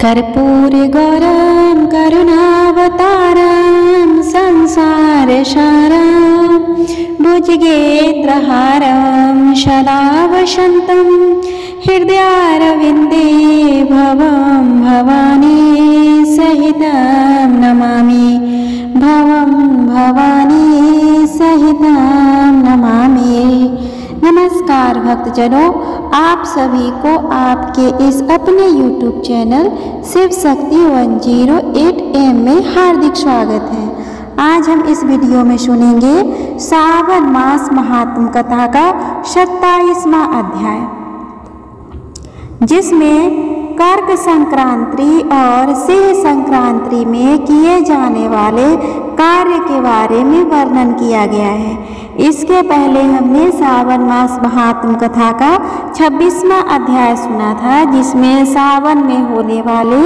कर्पूरगौरं करुणावतारं संसारसारं भुजगेन्द्रहारं सदा वसन्तं हृदयारविन्दे भवं भवानी सहितं नमामि भवं भवानी सहितं नमामि। नमस्कार भक्तजनों, आप सभी को आपके इस अपने YouTube channel Shiv Shakti 108M में हार्दिक स्वागत है। आज हम इस वीडियो में सुनेंगे सावन मास महात्म कथा का 27वां अध्याय, जिसमें कर्क संक्रांति और सिंह संक्रांति में किए जाने वाले कार्य के बारे में वर्णन किया गया है। इसके पहले हमने सावन मास महात्म कथा का 26वां अध्याय सुना था, जिसमें सावन में होने वाले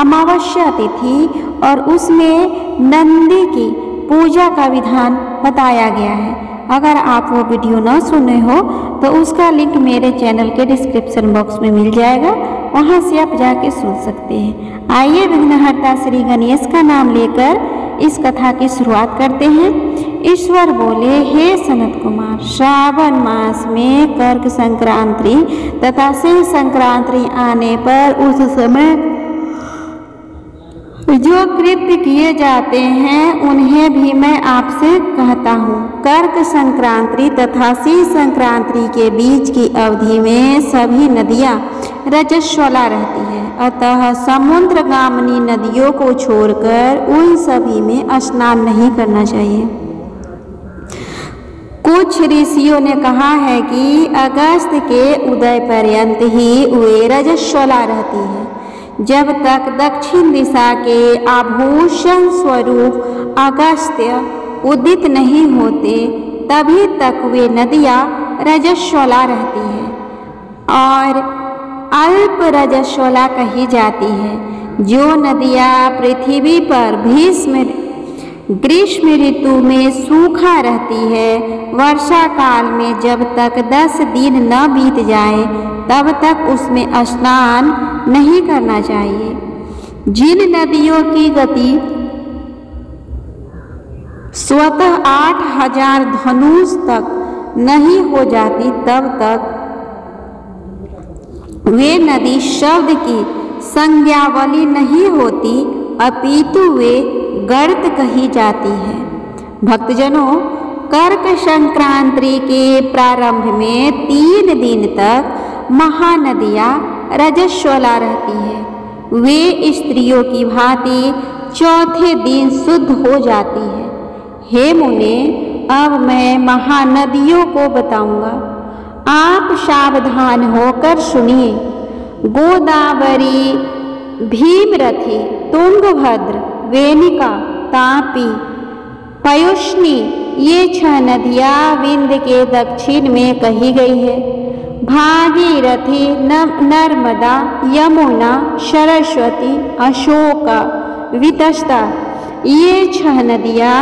अमावस्या तिथि और उसमें नंदी की पूजा का विधान बताया गया है। अगर आप वो वीडियो न सुने हो तो उसका लिंक मेरे चैनल के डिस्क्रिप्शन बॉक्स में मिल जाएगा, वहाँ से आप जाके सुन सकते हैं। आइए विघ्नहर्ता श्री गणेश का नाम लेकर इस कथा की शुरुआत करते हैं। ईश्वर बोले, हे सनत कुमार, श्रावण मास में कर्क संक्रांति तथा सिंह संक्रांति आने पर उस समय जो कृत्य किए जाते हैं उन्हें भी मैं आपसे कहता हूँ। कर्क संक्रांति तथा सिंह संक्रांति के बीच की अवधि में सभी नदियाँ रजस्वला रहती है, अतः समुद्रगामिनी नदियों को छोड़कर उन सभी में स्नान नहीं करना चाहिए। कुछ ऋषियों ने कहा है कि अगस्त के उदय पर्यंत ही वे रजस्वला रहती है। जब तक दक्षिण दिशा के आभूषण स्वरूप अगस्त्य उदित नहीं होते तभी तक वे नदियाँ रजस्वला रहती है और अल्प रजस्वला कही जाती है। जो नदियाँ पृथ्वी पर ग्रीष्म ऋतु में सूखा रहती है, वर्षा काल में जब तक 10 दिन न बीत जाए तब तक उसमें स्नान नहीं करना चाहिए। जिन नदियों की गति स्वतः 8000 धनुष तक नहीं हो जाती तब तक वे नदी शब्द की संज्ञावली नहीं होती, अपितु वे गर्त कही जाती है। भक्तजनों, कर्क संक्रांति के प्रारंभ में 3 दिन तक महानदियाँ रजस्वला रहती है। वे स्त्रियों की भांति चौथे दिन शुद्ध हो जाती है। हे मुने, अब मैं महानदियों को बताऊंगा, आप सावधान होकर सुनिए। गोदावरी, भीमरथी, तुंगभद्र, वेनिका, तापी, पयोष्णी, ये 6 नदियाँ विंध्य के दक्षिण में कही गई है। भागीरथी, नर्मदा, यमुना, सरस्वती, अशोका, वितस्ता, ये 6 नदियाँ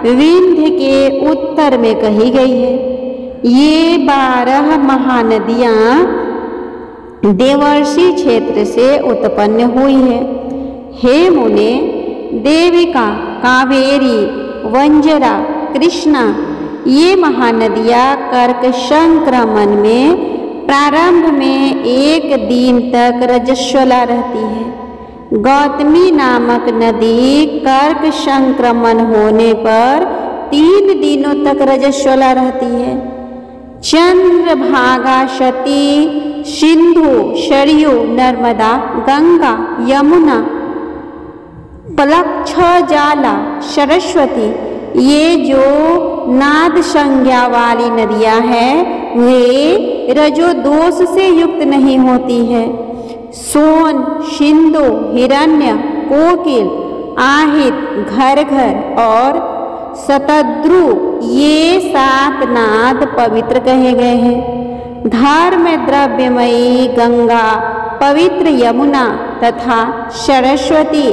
विंध्य के उत्तर में कही गई है। ये 12 महानदियाँ देवर्षि क्षेत्र से उत्पन्न हुई है। हे मुने, देविका, कावेरी, वंजरा, कृष्णा, ये महानदियाँ कर्क संक्रमण में प्रारंभ में 1 दिन तक रजस्वला रहती है। गौतमी नामक नदी कर्क संक्रमण होने पर 3 दिनों तक रजस्वला रहती है। चंद्रभागा, सती, सिंधु, सरयू, नर्मदा, गंगा, यमुना, पलक्षजाला, सरस्वती, ये जो नाद संज्ञा वाली नदियाँ हैं वे रजोदोष से युक्त नहीं होती है। सोन, सिंधु, हिरण्य, कोकिल, আহিत, घरघर और शतद्रु, ये 7 नाद पवित्र कहे गए हैं। धर्म द्रव्यमयी गंगा, पवित्र यमुना तथा सरस्वती,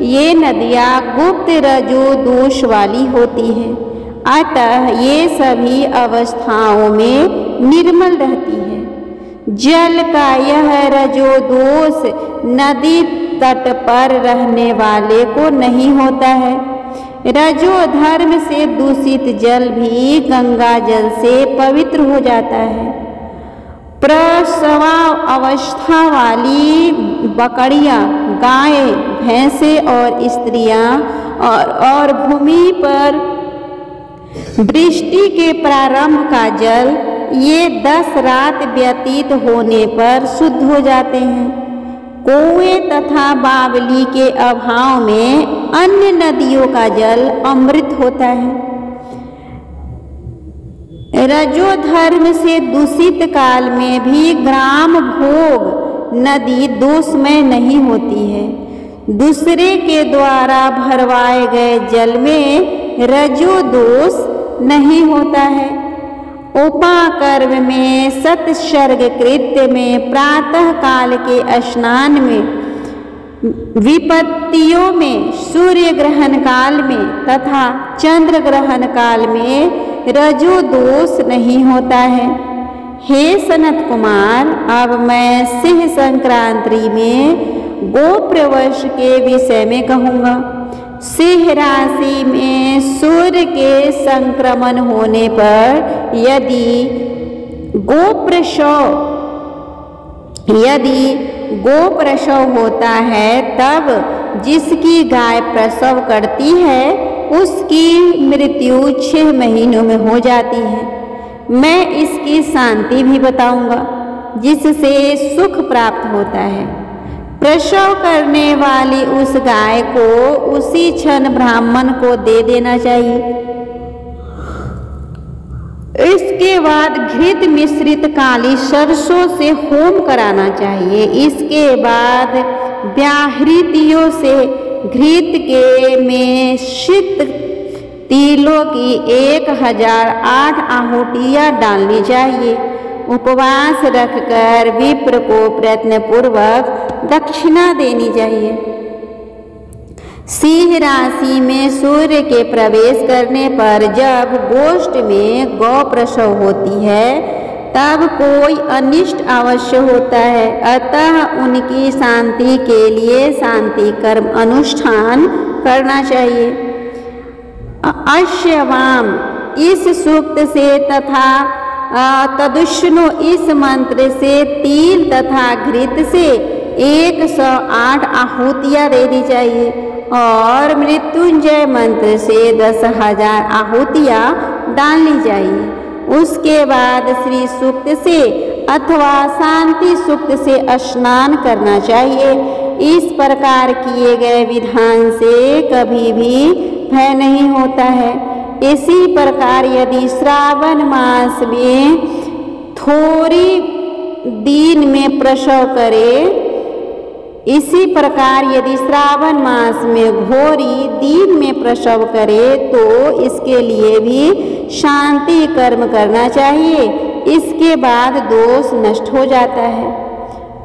ये नदियाँ गुप्त रजो दोष वाली होती हैं, अतः ये सभी अवस्थाओं में निर्मल रहती है। जल का यह रजो दोष नदी तट पर रहने वाले को नहीं होता है। रजो धर्म से दूषित जल भी गंगा जल से पवित्र हो जाता है। प्रसवा अवस्था वाली बकरियां, गायें, भैंसे और स्त्रियां और भूमि पर वृष्टि के प्रारंभ का जल, ये 10 रात व्यतीत होने पर शुद्ध हो जाते हैं। कुएं तथा बावली के अभाव में अन्य नदियों का जल अमृत होता है। रजो धर्म से दूषित काल में भी ग्राम भोग नदी दोषमय नहीं होती है। दूसरे के द्वारा भरवाए गए जल में रजो दोष नहीं होता है। उपाकर्म में, सत्सर्ग कृत्य में, प्रातः काल के स्नान में, विपत्तियों में, सूर्य ग्रहण काल में तथा चंद्र ग्रहण काल में रजो दोष नहीं होता है। हे सनत कुमार, अब मैं सिंह संक्रांति में गोप्रवश के विषय में कहूँगा। सिंह राशि में सूर्य के संक्रमण होने पर यदि गोप्रसव होता है, तब जिसकी गाय प्रसव करती है उसकी मृत्यु 6 महीनों में हो जाती है। मैं इसकी शांति भी बताऊंगा जिससे सुख प्राप्त होता है। प्रसव करने वाली उस गाय को उसी क्षण ब्राह्मण को दे देना चाहिए। इसके बाद घृत मिश्रित काली सरसों से होम कराना चाहिए। इसके बाद व्याहृतियों से घृत के में शीत तिलों की 1008 आहुतियाँ डालनी चाहिए। उपवास रखकर विप्र को प्रयत्न पूर्वक दक्षिणा देनी चाहिए। सिंह राशि में सूर्य के प्रवेश करने पर जब गोष्ठ में गौ प्रसव होती है, तब कोई अनिष्ट अवश्य होता है। अतः उनकी शांति के लिए शांति कर्म अनुष्ठान करना चाहिए। अश्यवाम इस सूक्त से तथा तदुष्णो इस मंत्र से तिल तथा घृत से 108 आहुतियाँ देनी चाहिए और मृत्युंजय मंत्र से 10,000 आहुतियाँ डालनी चाहिए। उसके बाद श्री सूक्त से अथवा शांति सूक्त से स्नान करना चाहिए। इस प्रकार किए गए विधान से कभी भी भय नहीं होता है। इसी प्रकार यदि श्रावण मास में थोड़ी दिन में प्रसव करे, इसी प्रकार यदि श्रावण मास में घोरी दिन में प्रसव करे तो इसके लिए भी शांति कर्म करना चाहिए। इसके बाद दोष नष्ट हो जाता है।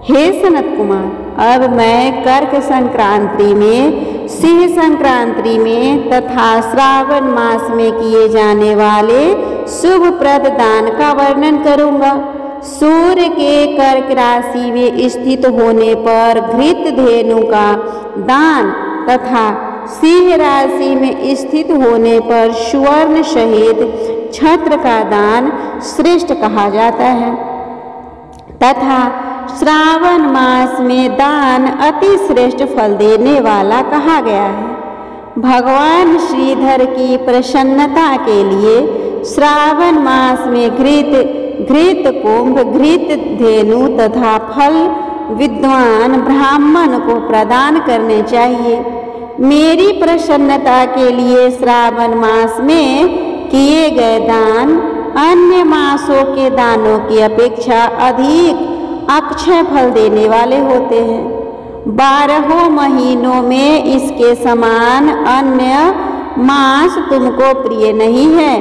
हे सनत कुमार, अब मैं कर्क संक्रांति में, सिंह संक्रांति में तथा श्रावण मास में किए जाने वाले शुभप्रद दान का वर्णन करूँगा। सूर्य के कर्क राशि में स्थित होने पर घृत धेनु का दान तथा सिंह राशि में स्थित होने पर स्वर्ण सहित छत्र का दान श्रेष्ठ कहा जाता है तथा श्रावण मास में दान अति श्रेष्ठ फल देने वाला कहा गया है। भगवान श्रीधर की प्रसन्नता के लिए श्रावण मास में घृत कुंभ, घृत धेनु तथा फल विद्वान ब्राह्मण को प्रदान करने चाहिए। मेरी प्रसन्नता के लिए श्रावण मास में किए गए दान अन्य मासों के दानों की अपेक्षा अधिक अक्षय फल देने वाले होते हैं। 12 महीनों में इसके समान अन्य मास तुमको प्रिय नहीं है।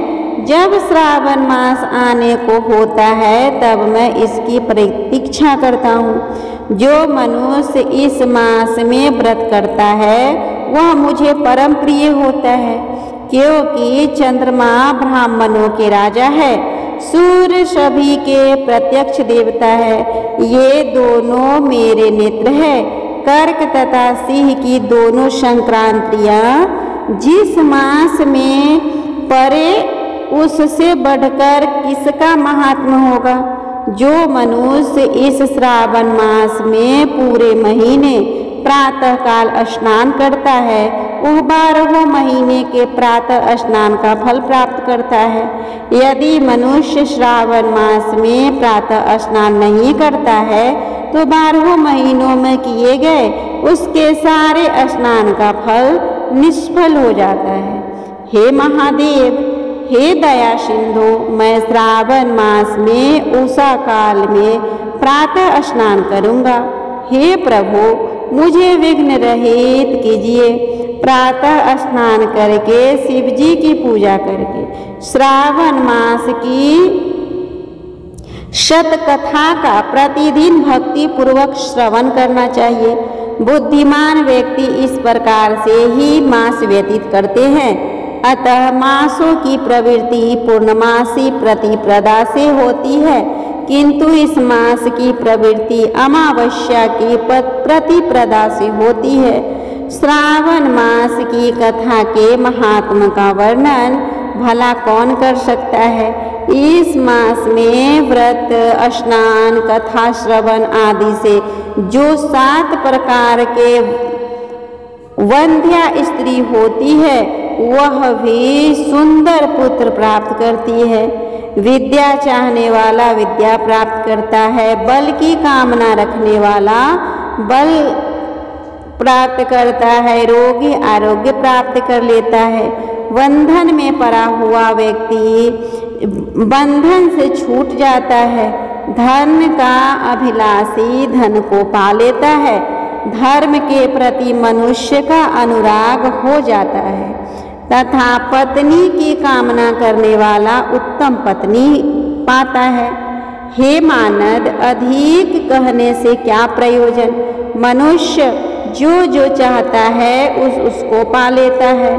जब श्रावण मास आने को होता है तब मैं इसकी प्रतीक्षा करता हूँ। जो मनुष्य इस मास में व्रत करता है वह मुझे परम प्रिय होता है, क्योंकि चंद्रमा ब्राह्मणों के राजा है, सूर्य सभी के प्रत्यक्ष देवता है। ये दोनों मेरे नेत्र है। कर्क तथा सिंह की दोनों संक्रांतियाँ जिस मास में पड़े उससे बढ़कर किसका महात्म होगा। जो मनुष्य इस श्रावण मास में पूरे महीने प्रातःकाल स्नान करता है वह 12 महीने के प्रातः स्नान का फल प्राप्त करता है। यदि मनुष्य श्रावण मास में प्रातः स्नान नहीं करता है तो 12 महीनों में किए गए उसके सारे स्नान का फल निष्फल हो जाता है। हे महादेव, हे दया सिंधु, मैं श्रावण मास में उषा काल में प्रातः स्नान करूँगा। हे प्रभु, मुझे विघ्न रहित कीजिए। प्रातः स्नान करके शिव जी की पूजा करके श्रावण मास की शतकथा का प्रतिदिन भक्ति पूर्वक श्रवण करना चाहिए। बुद्धिमान व्यक्ति इस प्रकार से ही मास व्यतीत करते हैं। अतः मासों की प्रवृत्ति पूर्णमासी प्रतिप्रदा से होती है, किंतु इस मास की प्रवृत्ति अमावस्या की प्रतिप्रदा से होती है। श्रावण मास की कथा के महात्म का वर्णन भला कौन कर सकता है। इस मास में व्रत, स्नान, कथा श्रवण आदि से जो 7 प्रकार के वंध्या स्त्री होती है वह भी सुंदर पुत्र प्राप्त करती है। विद्या चाहने वाला विद्या प्राप्त करता है, बल की कामना रखने वाला बल प्राप्त करता है, रोगी आरोग्य प्राप्त कर लेता है। बंधन में पड़ा हुआ व्यक्ति बंधन से छूट जाता है। धन का अभिलाषी धन को पा लेता है। धर्म के प्रति मनुष्य का अनुराग हो जाता है तथा पत्नी की कामना करने वाला उत्तम पत्नी पाता है। हे मानद, अधिक कहने से क्या प्रयोजन। मनुष्य जो जो चाहता है उसको पा लेता है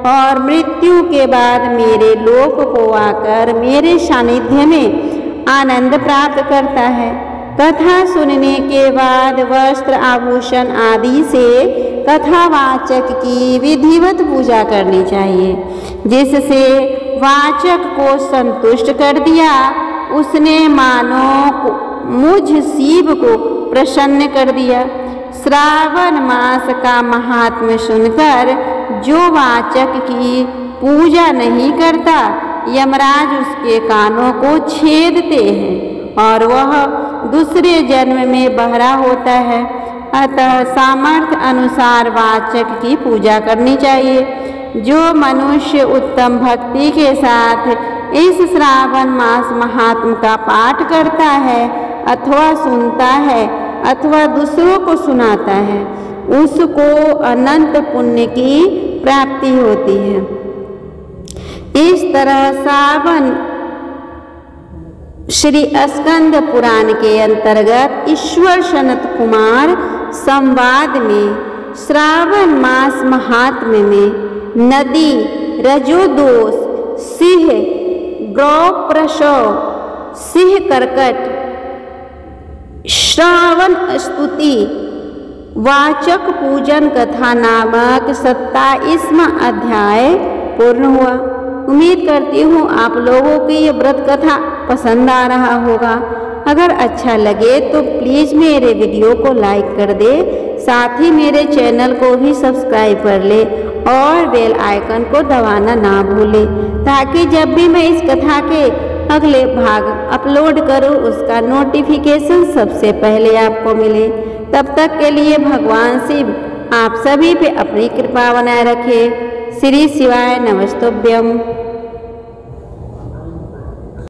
और मृत्यु के बाद मेरे लोक को आकर मेरे सानिध्य में आनंद प्राप्त करता है। कथा सुनने के बाद वस्त्र आभूषण आदि से कथावाचक की विधिवत पूजा करनी चाहिए, जिससे वाचक को संतुष्ट कर दिया। उसने मानो मुझ शिव को प्रसन्न कर दिया। श्रावण मास का महात्म्य सुनकर जो वाचक की पूजा नहीं करता, यमराज उसके कानों को छेदते हैं और वह दूसरे जन्म में बहरा होता है। अतः सामर्थ्य अनुसार वाचक की पूजा करनी चाहिए। जो मनुष्य उत्तम भक्ति के साथ इस श्रावण मास महात्म का पाठ करता है अथवा सुनता है अथवा दूसरों को सुनाता है, उसको अनंत पुण्य की प्राप्ति होती है। इस तरह श्रावण श्री स्कंद पुराण के अंतर्गत ईश्वर सनत कुमार संवाद में श्रावण मास महात्म्य में नदी, रजोदोष, सिंह, गौ प्रसव, सिंह कर्कट, श्रावण स्तुति, वाचक पूजन कथा नामक 27वां अध्याय पूर्ण हुआ। उम्मीद करती हूँ आप लोगों की ये व्रत कथा पसंद आ रहा होगा। अगर अच्छा लगे तो प्लीज़ मेरे वीडियो को लाइक कर दे, साथ ही मेरे चैनल को भी सब्सक्राइब कर ले और बेल आइकन को दबाना ना भूले, ताकि जब भी मैं इस कथा के अगले भाग अपलोड करूं उसका नोटिफिकेशन सबसे पहले आपको मिले। तब तक के लिए भगवान शिव आप सभी पे अपनी कृपा बनाए रखे। श्री शिवाय नमस्तुभ्यम।